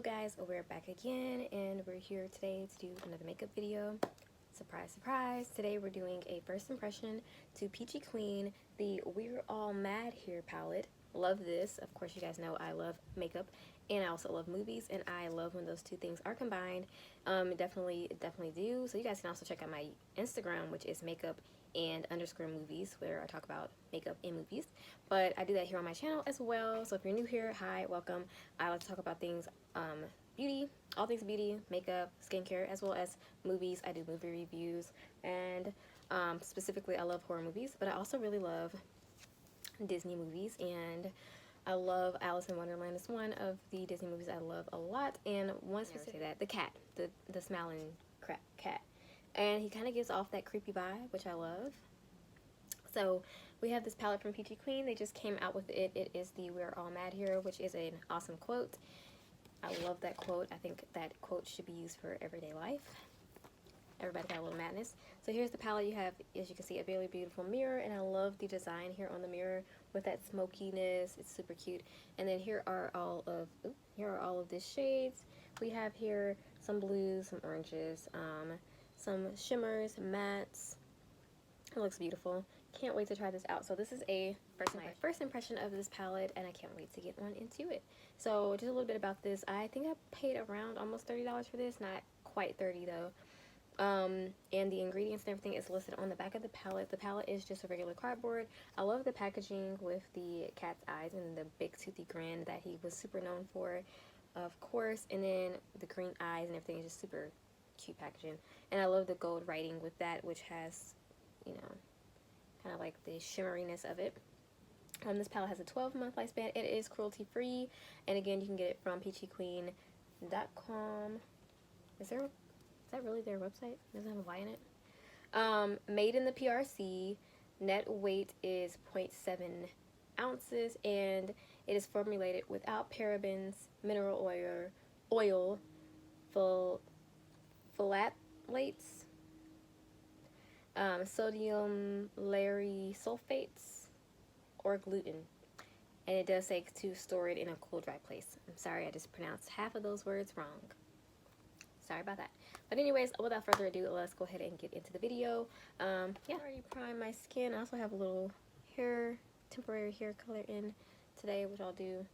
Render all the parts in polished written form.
guys, we're back again and we're here today to do another makeup video. Surprise, surprise. Today we're doing a first impression to Peachy Queen, the We're All Mad Here palette. Love this. Of course, you guys know I love makeup and I also love movies, and I love when those two things are combined. Definitely do. So you guys can also check out my Instagram, which is makeup and _ movies, where I talk about makeup and movies, but I do that here on my channel as well. So if you're new here, hi, welcome. I like to talk about things beauty, all things beauty, makeup, skincare, as well as movies. I do movie reviews, and specifically I love horror movies, but I also really love Disney movies, and I love Alice in Wonderland. It's one of the Disney movies I love a lot, and one specific that the cat, the smiling cat, and he kind of gives off that creepy vibe, which I love. So we have this palette from Peachy Queen. They just came out with it. It is the We're All Mad Here, which is an awesome quote. I love that quote. I think that quote should be used for everyday life. Everybody got a little madness. So here's the palette. You have, as you can see, a really beautiful mirror, and I love the design here on the mirror with that smokiness. It's super cute. And then here are all of the shades. We have here some blues, some oranges, some shimmers, mattes. It looks beautiful. Can't wait to try this out. So this is my first impression of this palette, and I can't wait to get on into it. So just a little bit about this. I think I paid around almost $30 for this. Not quite 30 though. And the ingredients and everything is listed on the back of the palette. The palette is just a regular cardboard. I love the packaging with the cat's eyes and the big toothy grin that he was super known for, of course. And then the green eyes and everything is just super cute packaging. And I love the gold writing with that, which has, you know, kind of like the shimmeriness of it. This palette has a 12-month lifespan. It is cruelty free, and again, you can get it from peachyqueen.com. Is that really their website? Doesn't have a Y in it. Made in the PRC. Net weight is 0.7 ounces, and it is formulated without parabens, mineral oil, phthalates, sodium lauryl sulfates, or gluten. And it does say to store it in a cool, dry place. I'm sorry, I just pronounced half of those words wrong. Sorry about that. But anyways, without further ado, let's go ahead and get into the video. Yeah, I already primed my skin. I also have a little temporary hair color in today, which I'll do.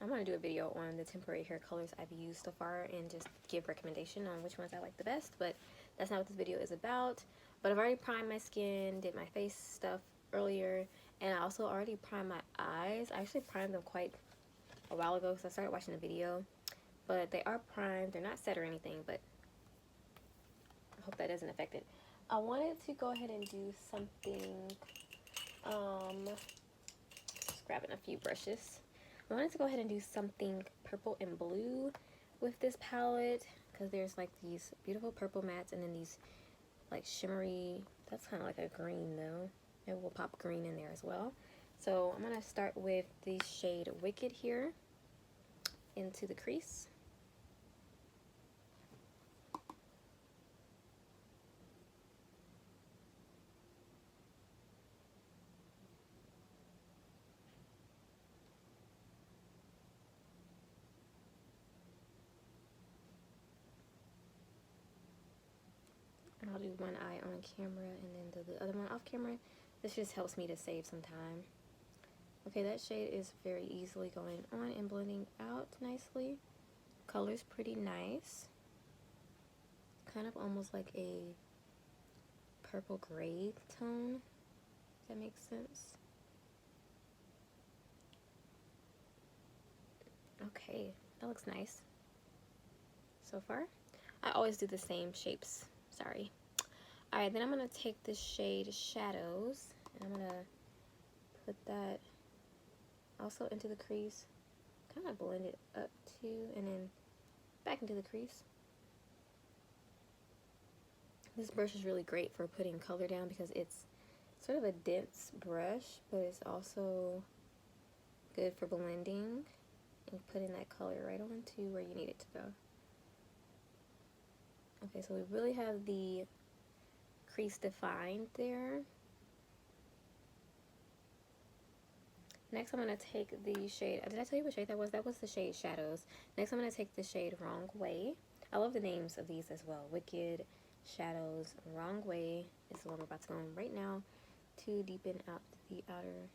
I'm going to do a video on the temporary hair colors I've used so far and just give recommendation on which ones I like the best, but that's not what this video is about. But I've already primed my skin, did my face stuff earlier, and I also already primed my eyes. I actually primed them quite a while ago because I started watching the video. But they are primed. They're not set or anything, but I hope that doesn't affect it. I wanted to go ahead and do something, just grabbing a few brushes. I wanted to go ahead and do something purple and blue with this palette, because there's like these beautiful purple mattes and then these like shimmery, that's kind of like a green though. Maybe we'll pop green in there as well. So I'm going to start with the shade Wicked here into the crease. And I'll do one eye on camera and then do the other one off camera. This just helps me to save some time. Okay, that shade is very easily going on and blending out nicely. Color's pretty nice. Kind of almost like a purple gray tone, if that makes sense. Okay, that looks nice so far. I always do the same shapes, sorry. Alright, then I'm going to take this shade Shadows, and I'm going to put that also into the crease. Kind of blend it up too, and then back into the crease. This brush is really great for putting color down because it's sort of a dense brush, but it's also good for blending and putting that color right on to where you need it to go. Okay, so we really have the crease defined there. Next, I'm going to take the shade. Did I tell you what shade that was? That was the shade Shadows. Next, I'm going to take the shade Wrong Way. I love the names of these as well. Wicked, Shadows, Wrong Way is the one we're about to go in right now to deepen out the outer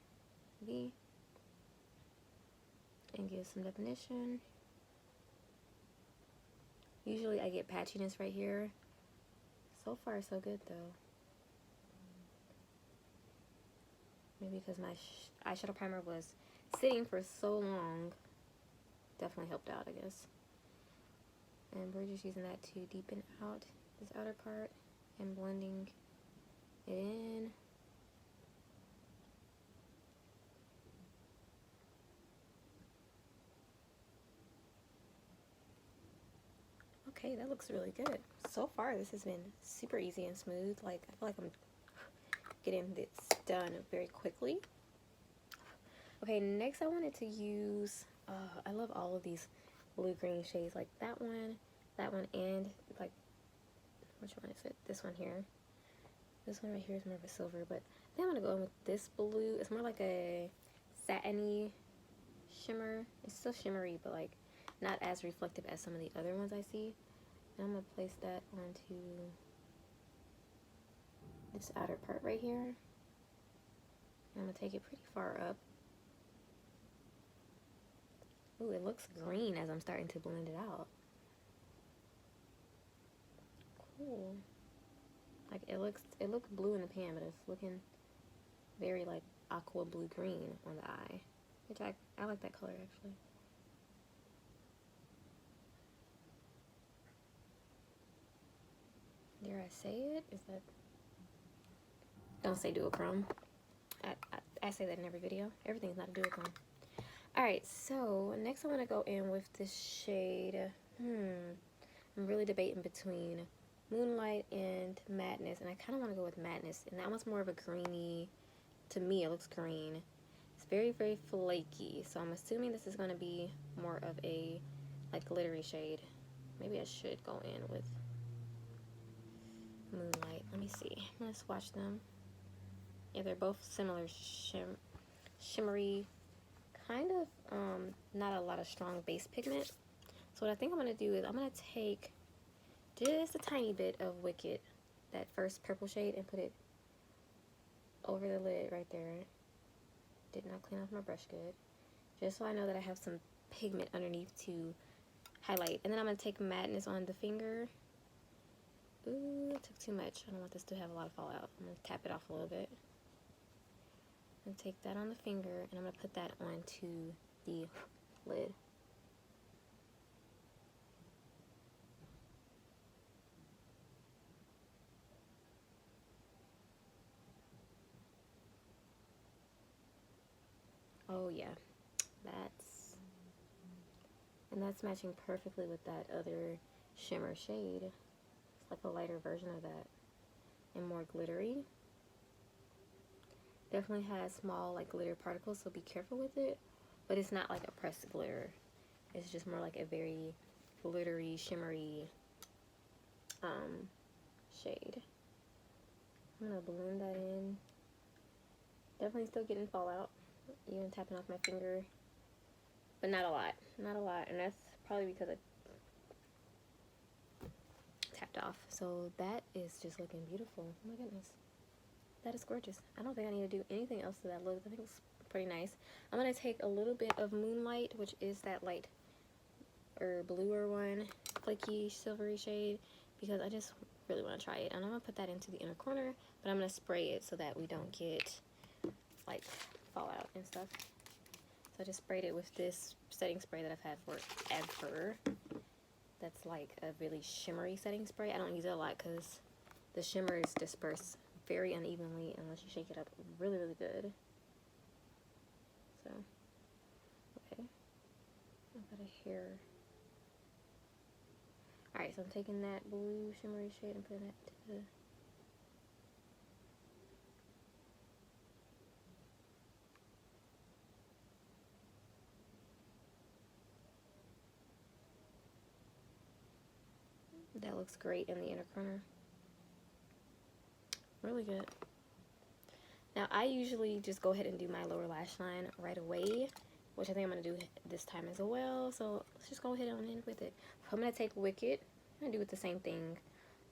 V and give some definition. Usually I get patchiness right here. So far, so good though. Maybe because my eyeshadow primer was sitting for so long. Definitely helped out, I guess. And we're just using that to deepen out this outer part and blending it in. Okay, that looks really good. So far, this has been super easy and smooth. Like, I feel like I'm getting this done very quickly. Okay, next I wanted to use, I love all of these blue-green shades, like that one, and like, which one is it? This one here. This one right here is more of a silver, but I think I'm going to go in with this blue. It's more like a satiny shimmer. It's still shimmery, but like not as reflective as some of the other ones I see. And I'm going to place that onto this outer part right here. And I'm going to take it pretty far up. Ooh, it looks green as I'm starting to blend it out. Cool. Like it looked blue in the pan, but it's looking very like aqua blue green on the eye. Which I like that color actually. Dare I say it? Is that, don't say duochrome. I say that in every video. Everything's not a duochrome. Alright, so next I want to go in with this shade. I'm really debating between Moonlight and Madness, and I kind of want to go with Madness. And that one's more of a greeny, to me it looks green. It's very, very flaky, so I'm assuming this is going to be more of a like glittery shade. Maybe I should go in with Moonlight. Let me see. I'm going to swatch them. Yeah, they're both similar shimmery, kind of not a lot of strong base pigment. So what I think I'm going to do is I'm going to take just a tiny bit of Wicked, that first purple shade, and put it over the lid right there. Did not clean off my brush good. Just so I know that I have some pigment underneath to highlight. And then I'm going to take Madness on the finger. Ooh, it took too much. I don't want this to have a lot of fallout. I'm going to tap it off a little bit. And take that on the finger, and I'm going to put that onto the lid. Oh yeah, that's matching perfectly with that other shimmer shade. It's like a lighter version of that and more glittery. Definitely has small like glitter particles, so be careful with it, but it's not like a pressed glitter. It's just more like a very glittery, shimmery shade. I'm gonna blend that in. Definitely still getting fallout, even tapping off my finger, but not a lot, and that's probably because I tapped off. So that is just looking beautiful. Oh my goodness, that is gorgeous. I don't think I need to do anything else to that look. I think it's pretty nice. I'm gonna take a little bit of Moonlight, which is that light or bluer one, flaky silvery shade, because I just really want to try it. And I'm gonna put that into the inner corner, but I'm gonna spray it so that we don't get like fallout and stuff. So I just sprayed it with this setting spray that I've had forever. That's like a really shimmery setting spray. I don't use it a lot because the shimmers disperse very unevenly unless you shake it up really, really good. So, okay. I've got a hair. Alright, so I'm taking that blue shimmery shade and putting that to the... That looks great in the inner corner. Really good. Now, I usually just go ahead and do my lower lash line right away, which I think I'm going to do this time as well. So let's just go ahead on in with it. So I'm going to take Wicked. I'm going to do it the same thing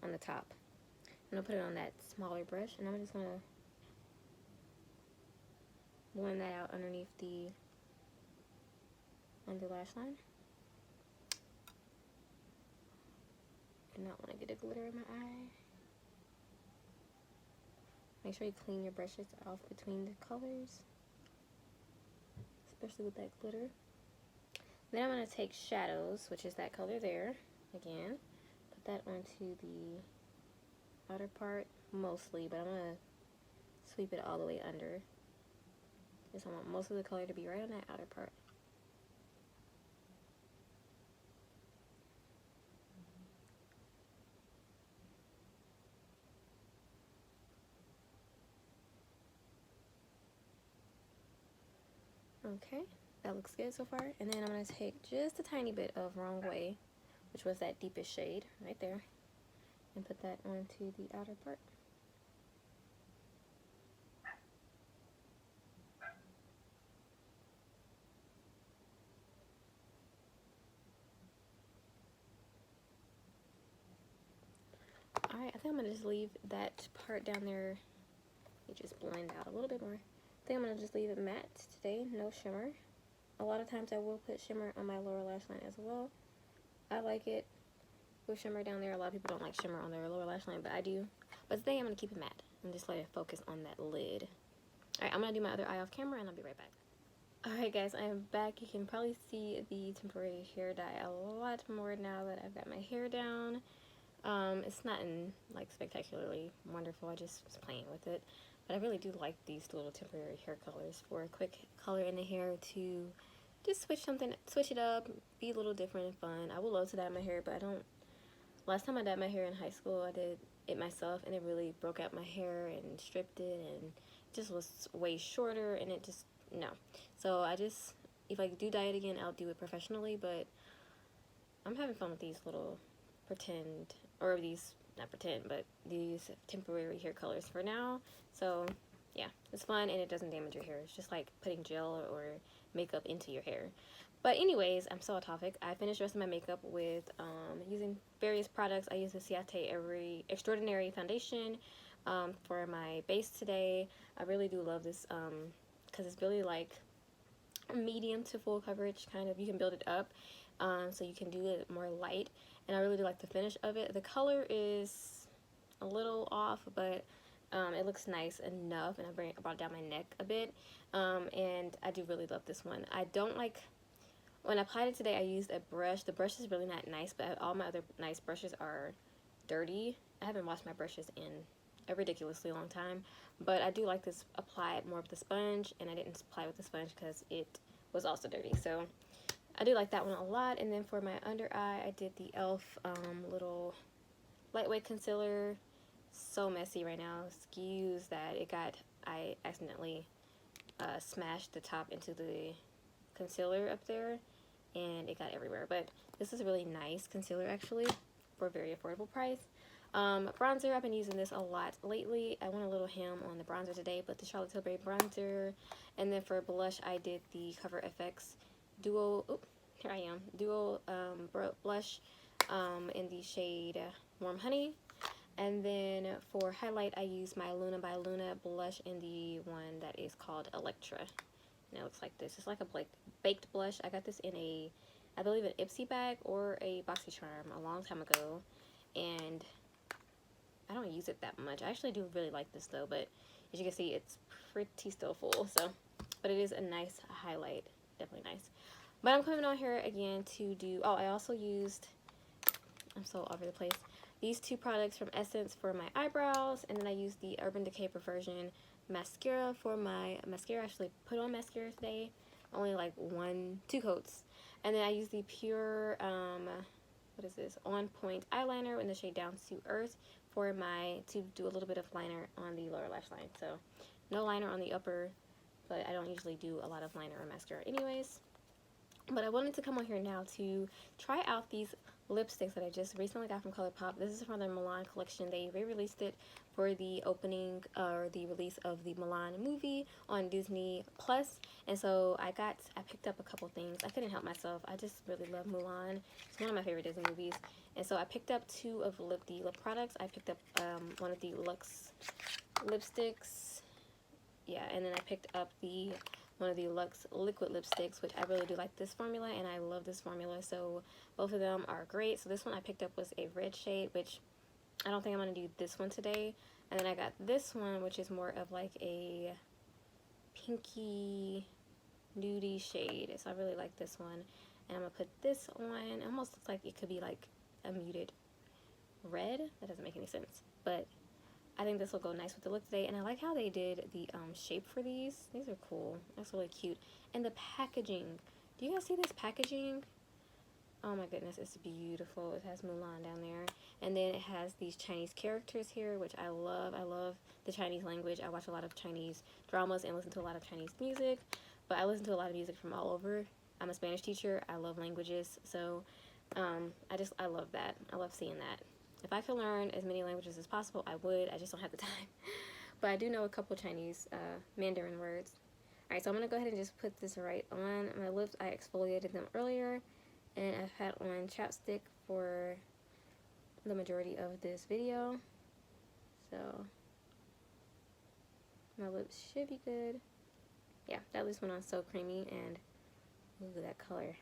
on the top. I'm going to put it on that smaller brush, and I'm just going to blend that out underneath the under lash line. Do not want to get a glitter in my eye. Make sure you clean your brushes off between the colors, especially with that glitter. Then I'm going to take Shadows, which is that color there, again. Put that onto the outer part mostly, but I'm going to sweep it all the way under. Because I want most of the color to be right on that outer part. Okay, that looks good so far. And then I'm going to take just a tiny bit of Wrong Way, which was that deepest shade right there, and put that onto the outer part. Alright, I think I'm going to just leave that part down there. You just blend out a little bit more. I think I'm going to just leave it matte today, no shimmer. A lot of times I will put shimmer on my lower lash line as well. I like it with shimmer down there. A lot of people don't like shimmer on their lower lash line, but I do. But today I'm going to keep it matte and just let it focus on that lid. Alright, I'm going to do my other eye off camera and I'll be right back. Alright guys, I am back. You can probably see the temporary hair dye a lot more now that I've got my hair down. It's not in like spectacularly wonderful, I just was playing with it. But I really do like these little temporary hair colors for a quick color in the hair to just switch it up, be a little different and fun. I would love to dye my hair, but I don't. Last time I dyed my hair in high school, I did it myself, and it really broke out my hair and stripped it, and just was way shorter, and it just, no. So I just, if I do dye it again, I'll do it professionally, but I'm having fun with these little pretend, or these, not pretend, but these temporary hair colors for now. So yeah, it's fun and it doesn't damage your hair. It's just like putting gel or makeup into your hair. But anyways, I'm so off topic. I finished the rest of my makeup with using various products. I used the Ciate Extraordinary Foundation for my base today. I really do love this because it's really like medium to full coverage kind of. You can build it up so you can do it more light, and I really do like the finish of it. The color is a little off, but it looks nice enough, and I brought down my neck a bit, and I do really love this one. I don't like, when I applied it today, I used a brush. The brush is really not nice, but all my other nice brushes are dirty. I haven't washed my brushes in a ridiculously long time, but I do like this applied more with the sponge, and I didn't apply with the sponge because it was also dirty. So I do like that one a lot. And then for my under eye, I did the e.l.f. Little lightweight concealer. So messy right now. Excuse that. I accidentally smashed the top into the concealer up there, and it got everywhere. But this is a really nice concealer actually for a very affordable price. Bronzer, I've been using this a lot lately. I went a little ham on the bronzer today, but the Charlotte Tilbury bronzer. And then for blush, I did the Cover FX Duo, here I am, Duo blush in the shade Warm Honey. And then for highlight, I used my Luna by Luna blush in the one that is called Electra. And it looks like this. It's like a baked blush. I got this in a, I believe, an Ipsy bag or a BoxyCharm a long time ago. And I don't use it that much. I actually do really like this though, but as you can see, it's pretty still full. So, but it is a nice highlight. Definitely nice. But I'm coming on here again to do, oh, I also used, I'm so all over the place, these two products from Essence for my eyebrows, and then I used the Urban Decay Perversion mascara for my mascara. I actually put on mascara today, only like 2 coats. And then I used the Pure, what is this, On Point eyeliner in the shade Down to Earth for to do a little bit of liner on the lower lash line. So no liner on the upper, but I don't usually do a lot of liner or mascara anyways. But I wanted to come on here now to try out these lipsticks that I just recently got from ColourPop. This is from their Milan collection. They re-released it for the opening or the release of the Milan movie on Disney Plus. And so I picked up a couple things. I couldn't help myself. I just really love Mulan. It's one of my favorite Disney movies. And so I picked up two of the lip products. I picked up one of the Luxe lipsticks. Yeah, and then I picked up one of the Luxe liquid lipsticks, which I really do like this formula, and I love this formula. So both of them are great. So this one I picked up was a red shade, which I don't think I'm going to do this one today. And then I got this one, which is more of like a pinky nudie shade. So I really like this one. And I'm going to put this on. It almost looks like it could be like a muted red. That doesn't make any sense. But I think this will go nice with the look today. And I like how they did the shape for these. These are cool. That's really cute. And the packaging. Do you guys see this packaging? Oh my goodness, it's beautiful. It has Mulan down there. And then it has these Chinese characters here, which I love. I love the Chinese language. I watch a lot of Chinese dramas and listen to a lot of Chinese music. But I listen to a lot of music from all over. I'm a Spanish teacher. I love languages. So I love that. I love seeing that. If I could learn as many languages as possible, I would. I just don't have the time. But I do know a couple Chinese Mandarin words. Alright, so I'm going to go ahead and just put this right on my lips. I exfoliated them earlier. And I've had on chapstick for the majority of this video. So my lips should be good. Yeah, that loose went on so creamy, and look at that color.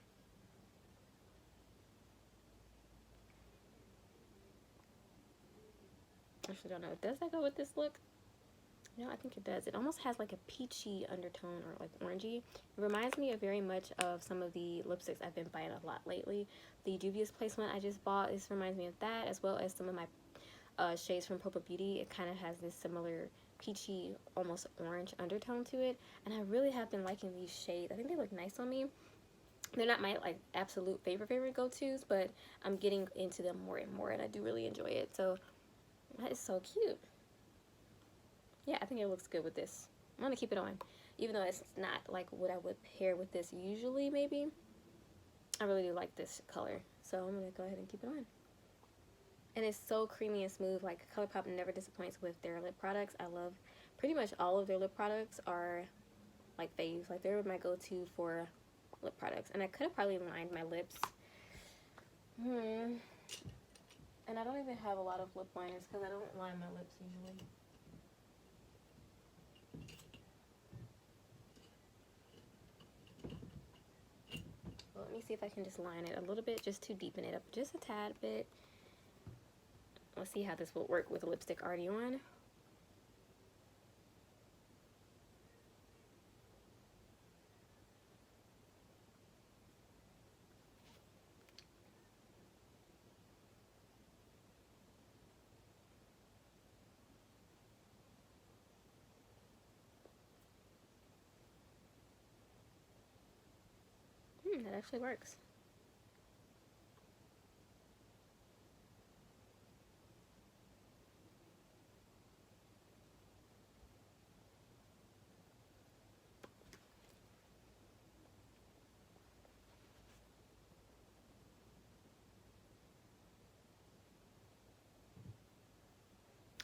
I actually don't know. Does that go with this look? No, I think it does. It almost has like a peachy undertone, or like orangey. It reminds me of very much of some of the lipsticks I've been buying a lot lately. The Juvia's Place one I just bought, this reminds me of that, as well as some of my shades from Purple Beauty. It kind of has this similar peachy, almost orange undertone to it. And I really have been liking these shades. I think they look nice on me. They're not my like absolute favorite go-tos, but I'm getting into them more and more, and I do really enjoy it. So that is so cute. Yeah, I think it looks good with this. I'm going to keep it on. Even though it's not like what I would pair with this usually, maybe. I really do like this color. So I'm going to go ahead and keep it on. And it's so creamy and smooth. Like, ColourPop never disappoints with their lip products. I love pretty much all of their lip products are like faves. Like, they're my go-to for lip products. And I could have probably lined my lips. And I don't even have a lot of lip liners because I don't line my lips usually. Let me see if I can just line it a little bit just to deepen it up just a tad bit. Let's see how this will work with the lipstick already on. That actually works.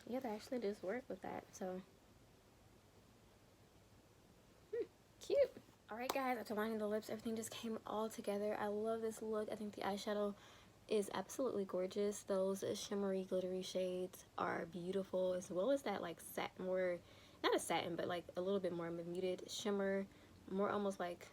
Yeah, that actually does work with that, so. Cute. Alright guys, after lining the lips, everything just came all together. I love this look. I think the eyeshadow is absolutely gorgeous. Those shimmery, glittery shades are beautiful, as well as that like satin, more, not a satin, but like a little bit more muted shimmer, more almost like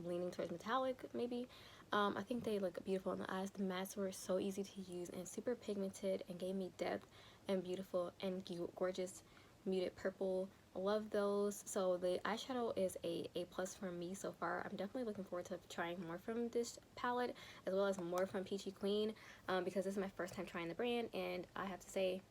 leaning towards metallic maybe. I think they look beautiful in the eyes. The mattes were so easy to use and super pigmented and gave me depth and beautiful and gorgeous muted purple. Love those. So the eyeshadow is a plus for me so far. I'm definitely looking forward to trying more from this palette, as well as more from Peachy Queen, because this is my first time trying the brand, and I have to say,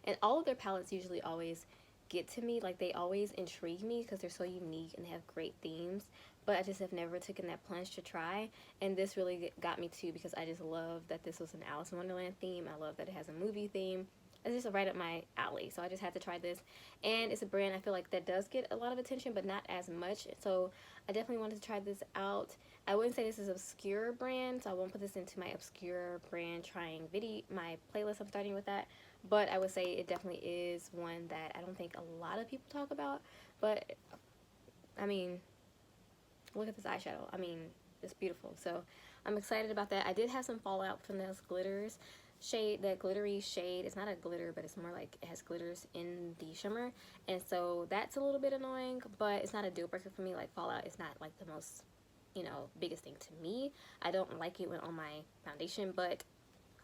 and all of their palettes usually always get to me, like they always intrigue me because they're so unique and they have great themes, but I just have never taken that plunge to try, and this really got me too, because I just love that this was an Alice in Wonderland theme. I love that it has a movie theme. it's just right up my alley. So I just had to try this, and it's a brand I feel like that does get a lot of attention, but not as much. So I definitely wanted to try this out. I wouldn't say this is an obscure brand, so I won't put this into my obscure brand trying video, my playlist. I'm starting with that, but I would say it definitely is one that I don't think a lot of people talk about. But I mean, look at this eyeshadow. I mean, it's beautiful. So I'm excited about that. I did have some fallout from those glitters shade. That glittery shade, it's not a glitter, but it's more like it has glitters in the shimmer, and so that's a little bit annoying, but it's not a deal breaker for me. Like fallout is not like the most, you know, biggest thing to me. I don't like it when on my foundation, but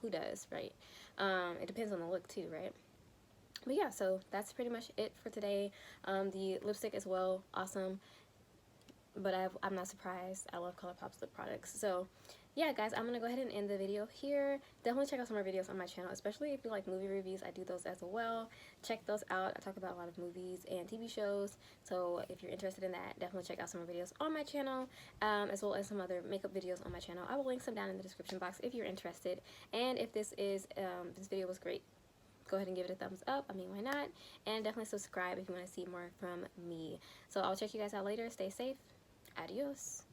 who does, right? It depends on the look too, right? But yeah, so that's pretty much it for today. The lipstick as well, awesome, but I'm not surprised. I love ColourPop's lip products. So yeah, guys, I'm gonna go ahead and end the video here. Definitely check out some more videos on my channel, especially if you like movie reviews. I do those as well. Check those out. I talk about a lot of movies and TV shows, so if you're interested in that, definitely check out some more videos on my channel, as well as some other makeup videos on my channel. I will link some down in the description box if you're interested. And if this video was great, go ahead and give it a thumbs up. I mean, why not? And definitely subscribe if you want to see more from me. So I'll check you guys out later. Stay safe. Adios.